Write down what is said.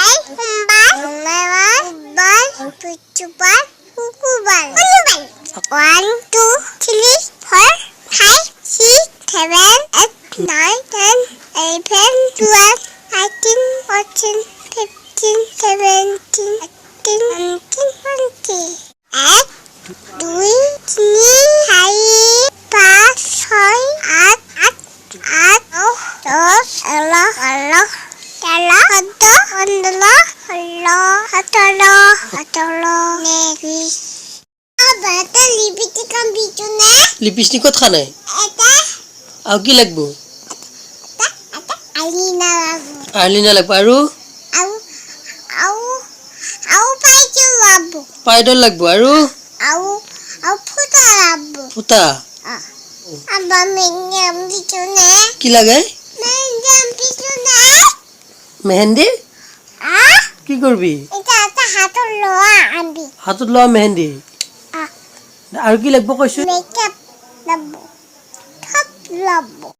Buday, Humbai, Mungawar, Bal, Puchubar, Hukubar. 1, 2, 3, 4, 5, 6, 7, 8, 9, 10, 11, 12, 13, 14, 15, 17, 18, 19, 20. 1, 2, 3, 4, 5, 6, 8, 8, 10, 11, lipstick কত খানে আৰু কি লাগব আলিনা লাগব আৰু পাইডল লাগব আৰু ফুটা কি লাগে মেহেন্দি কি করবি হাতত লোৱা মেহেন্দি আৰু কি লাগব কৈছো Makeup labo. Top labo.